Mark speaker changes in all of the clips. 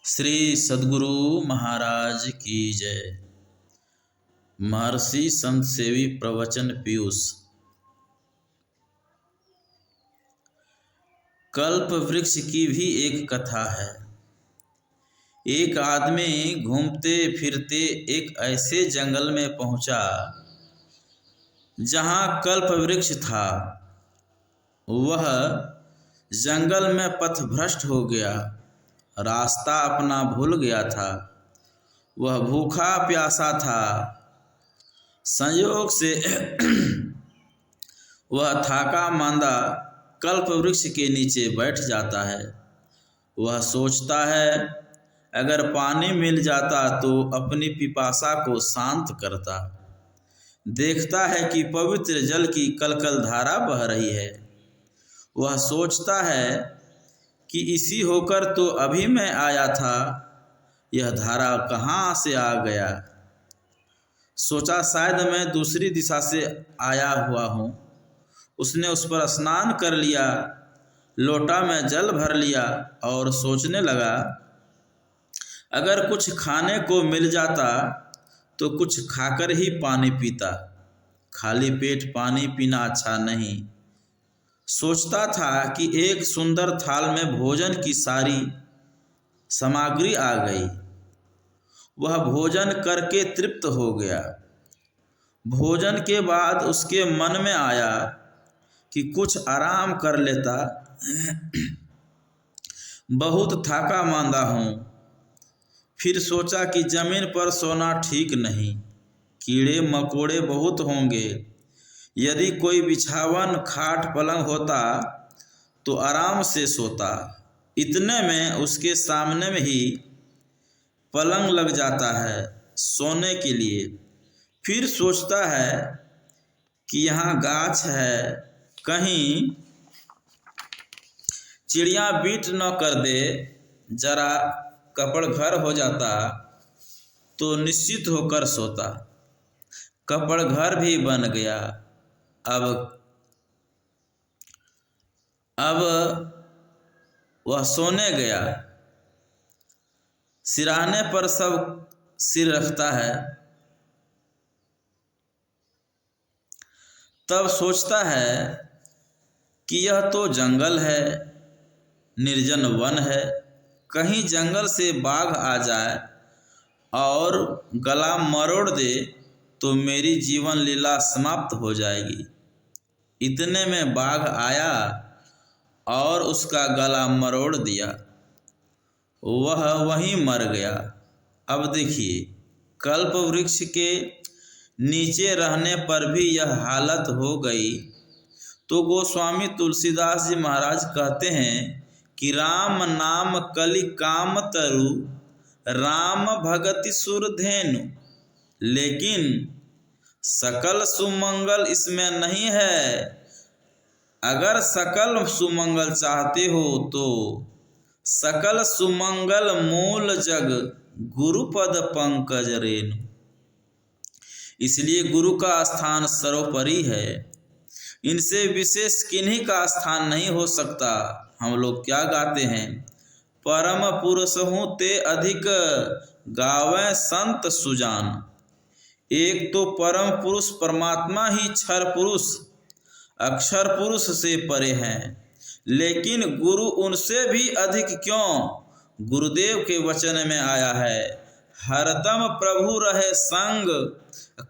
Speaker 1: श्री सद्गुरु महाराज की जय। महर्षि संत सेवी प्रवचन पीयूष। कल्प वृक्ष की भी एक कथा है। एक आदमी घूमते फिरते एक ऐसे जंगल में पहुंचा जहां कल्प वृक्ष था। वह जंगल में पथभ्रष्ट हो गया, रास्ता अपना भूल गया था। वह भूखा प्यासा था। संयोग से वह थाका मांदा कल्प वृक्ष के नीचे बैठ जाता है। वह सोचता है, अगर पानी मिल जाता तो अपनी पिपासा को शांत करता। देखता है कि पवित्र जल की कलकल धारा बह रही है। वह सोचता है कि इसी होकर तो अभी मैं आया था, यह धारा कहाँ से आ गया। सोचा शायद मैं दूसरी दिशा से आया हुआ हूँ। उसने उस पर स्नान कर लिया, लोटा में जल भर लिया और सोचने लगा, अगर कुछ खाने को मिल जाता तो कुछ खाकर ही पानी पीता। खाली पेट पानी पीना अच्छा नहीं। सोचता था कि एक सुंदर थाल में भोजन की सारी सामग्री आ गई। वह भोजन करके तृप्त हो गया। भोजन के बाद उसके मन में आया कि कुछ आराम कर लेता। बहुत थाका मांदा हूँ। फिर सोचा कि जमीन पर सोना ठीक नहीं, कीड़े मकोड़े बहुत होंगे। यदि कोई बिछावन खाट पलंग होता तो आराम से सोता। इतने में उसके सामने में ही पलंग लग जाता है सोने के लिए। फिर सोचता है कि यहाँ गाछ है, कहीं चिड़िया बीट न कर दे, जरा कपड़ घर हो जाता तो निश्चित होकर सोता। कपड़ घर भी बन गया। अब वह सोने गया। सिरहाने पर सब सिर रखता है। तब सोचता है कि यह तो जंगल है, निर्जन वन है। कहीं जंगल से बाघ आ जाए और गला मरोड़ दे तो मेरी जीवन लीला समाप्त हो जाएगी। इतने में बाघ आया और उसका गला मरोड़ दिया। वह वहीं मर गया। अब देखिए, कल्प वृक्ष के नीचे रहने पर भी यह हालत हो गई तो गोस्वामी तुलसीदास जी महाराज कहते हैं कि राम नाम कलि काम तरु, राम भगति सुर धेनु। लेकिन सकल सुमंगल इसमें नहीं है। अगर सकल सुमंगल चाहते हो तो सकल सुमंगल मूल जग गुरुपद पंकज रेनु। इसलिए गुरु का स्थान सर्वोपरि है। इनसे विशेष किन्हीं का स्थान नहीं हो सकता। हम लोग क्या गाते हैं, परम पुरुष हूँ ते अधिक गावें संत सुजान। एक तो परम पुरुष परमात्मा ही क्षर पुरुष अक्षर पुरुष से परे हैं, लेकिन गुरु उनसे भी अधिक क्यों। गुरुदेव के वचन में आया है, हरदम प्रभु रहे संग,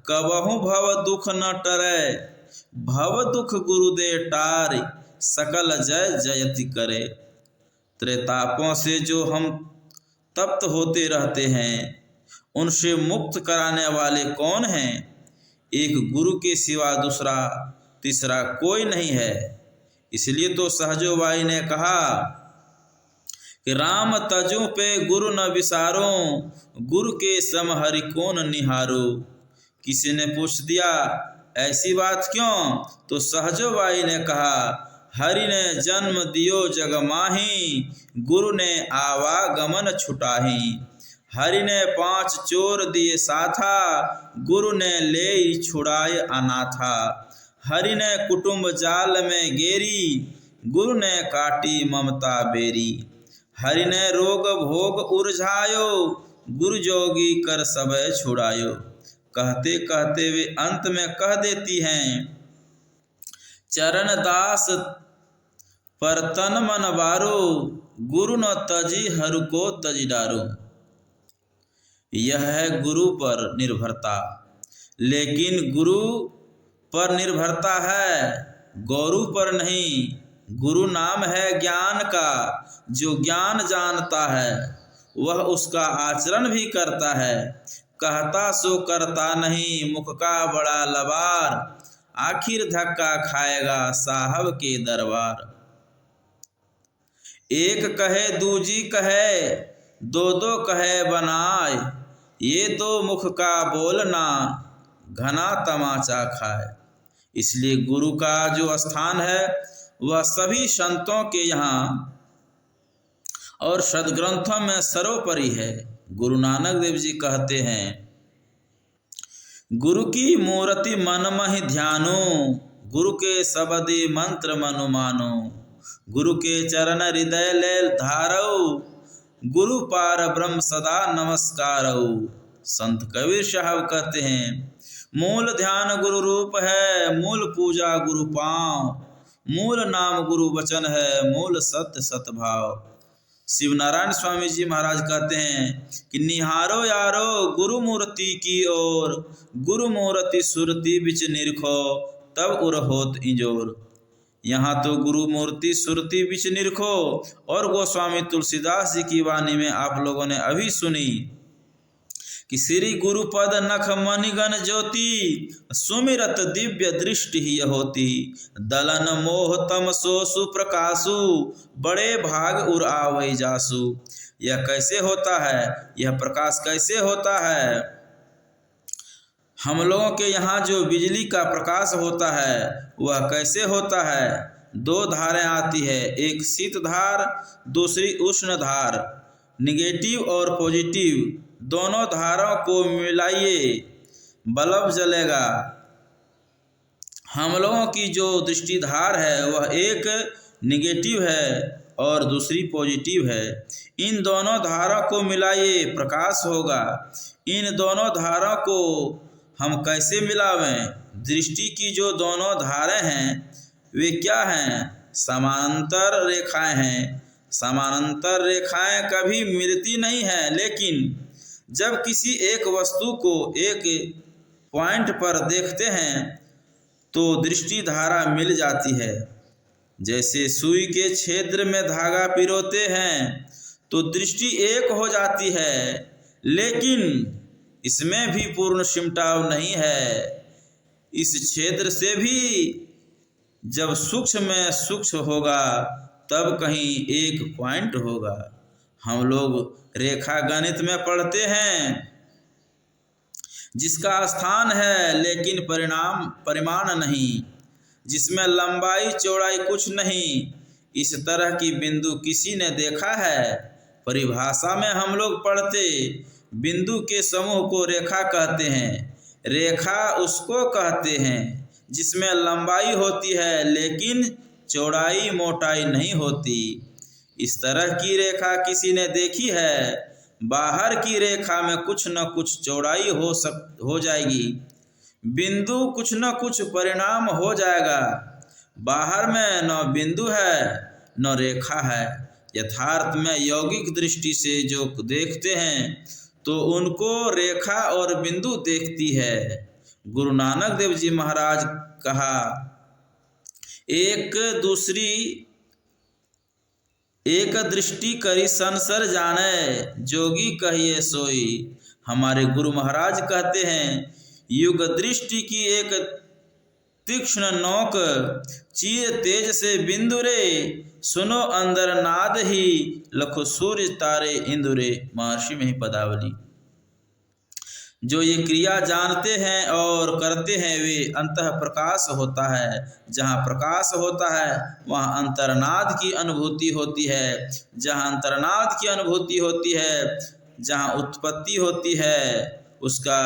Speaker 1: कबहु भव दुख न टरै। भव दुख गुरुदेव टारि, सकल जय जयति करे। त्रेतापों से जो हम तप्त होते रहते हैं, उनसे मुक्त कराने वाले कौन हैं। एक गुरु के सिवा दूसरा तीसरा कोई नहीं है। इसलिए तो सहजो बाई ने कहा कि राम तजु पे गुरु न विसारो, गुरु के सम हरि कोन निहारो। किसी ने पूछ दिया ऐसी बात क्यों, तो सहजो बाई ने कहा, हरि ने जन्म दियो जग माही, गुरु ने आवागमन छुटाही। हरि ने 5 चोर दिए साथा, गुरु ने ले छुड़ाए अनाथा। हरि ने कुटुंब जाल में गेरी, गुरु ने काटी ममता बेरी। हरि ने रोग भोग उरझायो, गुरु जोगी कर सबय छुड़ायो। कहते कहते वे अंत में कह देती हैं, चरण दास पर तन मन बारो, गुरु न तजी हरु को तज डारो। यह है गुरु पर निर्भरता, लेकिन गुरु पर निर्भरता है, गुरु पर नहीं। गुरु नाम है ज्ञान का, जो ज्ञान जानता है वह उसका आचरण भी करता है। कहता सो करता नहीं, मुख का बड़ा लबार, आखिर धक्का खाएगा साहब के दरबार। एक कहे दूजी कहे, दो दो कहे बनाए, ये दो मुख का बोलना घना तमाचा खाए। इसलिए गुरु का जो स्थान है वह सभी संतों के यहाँ और सदग्रंथों में सर्वोपरि है। गुरु नानक देव जी कहते हैं, गुरु की मूर्ति मन महि ध्यानो, गुरु के सबदि मंत्र मनु मानो। गुरु के चरण हृदय ले धारौ, गुरु पार ब्रह्म सदा नमस्कारौ। संत कबीर साहब कहते हैं, मूल ध्यान गुरु रूप है, मूल पूजा गुरु पाँव, मूल नाम गुरु वचन है, मूल सत्य सतभाव। शिव नारायण स्वामी जी महाराज कहते हैं कि निहारो यारो गुरु मूर्ति की ओर, गुरु मूर्ति सुरति बिच निरखो, तब उर होत इंजोर। यहाँ तो गुरु मूर्ति सुरति बिच निरखो, और गोस्वामी तुलसीदास जी की वाणी में आप लोगों ने अभी सुनी कि श्री गुरुपद नख मणिगण ज्योति, सुमिरत दिव्य दृष्टि ही होती। दलन मोह तम सो सुप्रकाशु, बड़े भाग उर आवै जासु। यह कैसे होता है? यह प्रकाश कैसे होता है? हम लोगों के यहाँ जो बिजली का प्रकाश होता है वह कैसे होता है? दो धारें आती है, एक शीत धार, दूसरी उष्ण धार। निगेटिव और पॉजिटिव दोनों धारों को मिलाइए, बल्ब जलेगा। हम लोगों की जो दृष्टि धार है वह एक निगेटिव है और दूसरी पॉजिटिव है। इन दोनों धारों को मिलाइए, प्रकाश होगा। इन दोनों धारों को हम कैसे मिलावें? दृष्टि की जो दोनों धारें हैं वे क्या हैं? समानांतर रेखाएं हैं। समानांतर रेखाएं कभी मिलती नहीं हैं, लेकिन जब किसी एक वस्तु को एक पॉइंट पर देखते हैं तो दृष्टि धारा मिल जाती है। जैसे सुई के छिद्र में धागा पिरोते हैं तो दृष्टि एक हो जाती है, लेकिन इसमें भी पूर्ण सिमटाव नहीं है। इस छिद्र से भी जब सूक्ष्म में सूक्ष्म होगा तब कहीं एक पॉइंट होगा। हम लोग रेखा गणित में पढ़ते हैं, जिसका स्थान है लेकिन परिमाण नहीं, जिसमें लंबाई चौड़ाई कुछ नहीं। इस तरह की बिंदु किसी ने देखा है? परिभाषा में हम लोग पढ़ते, बिंदु के समूह को रेखा कहते हैं। रेखा उसको कहते हैं जिसमें लंबाई होती है लेकिन चौड़ाई मोटाई नहीं होती। इस तरह की रेखा किसी ने देखी है? बाहर की रेखा में कुछ न कुछ चौड़ाई हो जाएगी, बिंदु कुछ न कुछ परिणाम हो जाएगा। बाहर में न बिंदु है न रेखा है। यथार्थ में यौगिक दृष्टि से जो देखते हैं तो उनको रेखा और बिंदु देखती है। गुरु नानक देव जी महाराज कहा, एक दृष्टि करी संसर जाने, जोगी कहिए सोई। हमारे गुरु महाराज कहते हैं, युग दृष्टि की एक तीक्ष्ण नोक, चीर तेज से बिंदु रे, सुनो अंदर नाद ही, लखो सूर्य तारे इंदुरे। महर्षि में ही पदावली। जो ये क्रिया जानते हैं और करते हैं वे अंतः प्रकाश होता है। जहाँ प्रकाश होता है वहाँ अंतर्नाद की अनुभूति होती है। जहाँ अंतर्नाद की अनुभूति होती है, जहाँ उत्पत्ति होती है, उसका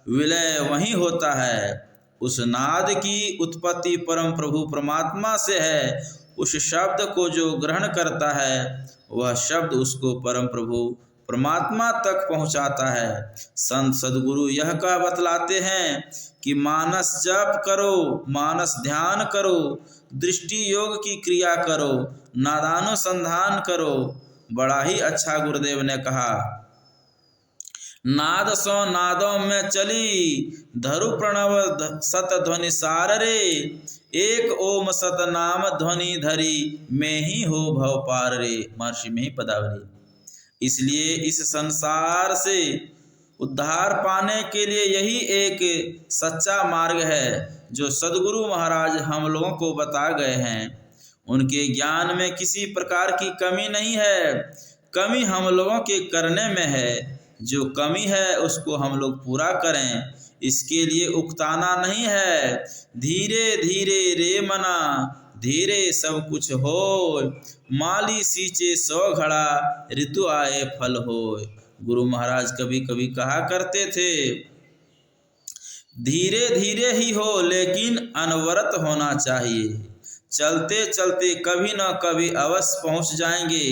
Speaker 1: विलय वहीं होता है। उस नाद की उत्पत्ति परम प्रभु परमात्मा से है उस शब्द को जो ग्रहण करता है वह शब्द उसको परम प्रभु परमात्मा तक पहुंचाता है। संत सदगुरु यह कह बतलाते हैं कि मानस जप करो, मानस ध्यान करो, दृष्टि योग की क्रिया करो, नादानुसंधान करो। बड़ा ही अच्छा गुरुदेव ने कहा। नाद सो नादों में चली, धरु प्रणव सत ध्वनि सार रे, एक ओम सत नाम ध्वनि धरी, में ही हो भव पार रे। महर्षि में ही पदावली। इसलिए इस संसार से उद्धार पाने के लिए यही एक सच्चा मार्ग है जो सद्गुरु महाराज हम लोगों को बता गए हैं। उनके ज्ञान में किसी प्रकार की कमी नहीं है, कमी हम लोगों के करने में है। जो कमी है उसको हम लोग पूरा करें, इसके लिए उकताना नहीं है। धीरे धीरे रे मना, धीरे सब कुछ होय, माली सींचे सौ घड़ा, ऋतु आए फल होय। गुरु महाराज कभी कभी कहा करते थे, धीरे धीरे ही हो लेकिन अनवरत होना चाहिए। चलते चलते कभी न कभी अवश्य पहुंच जाएंगे।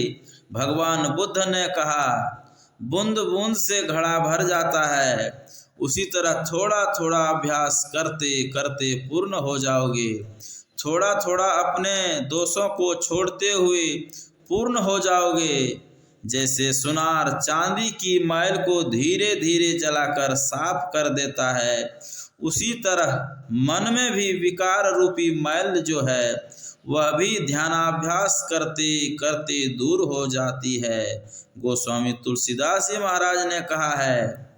Speaker 1: भगवान बुद्ध ने कहा, बूंद बूंद से घड़ा भर जाता है, उसी तरह थोड़ा थोड़ा अभ्यास करते करते पूर्ण हो जाओगे। थोड़ा थोड़ा अपने दोषों को छोड़ते हुए पूर्ण हो जाओगे। जैसे सुनार चांदी की मैल को धीरे धीरे जलाकर साफ कर देता है, उसी तरह मन में भी विकार रूपी मैल जो है वह भी ध्यानाभ्यास करते करते दूर हो जाती है। गोस्वामी तुलसीदास जी महाराज ने कहा है,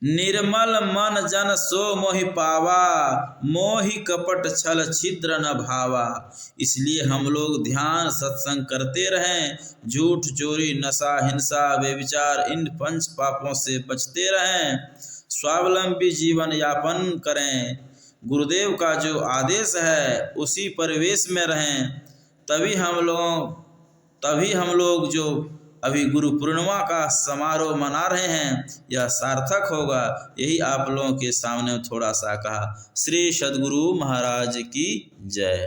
Speaker 1: निर्मल मन जन सो मोहि पावा, मोहि कपट छल छिद्र न भावा। इसलिए हम लोग ध्यान सत्संग करते रहें, झूठ चोरी नशा हिंसा व्यभिचार इन पंच पापों से बचते रहें, स्वावलंबी जीवन यापन करें, गुरुदेव का जो आदेश है उसी परिवेश में रहें। तभी हम लोग जो अभी गुरु पूर्णिमा का समारोह मना रहे हैं यह सार्थक होगा। यही आप लोगों के सामने थोड़ा सा कहा। श्री सद्गुरु महाराज की जय।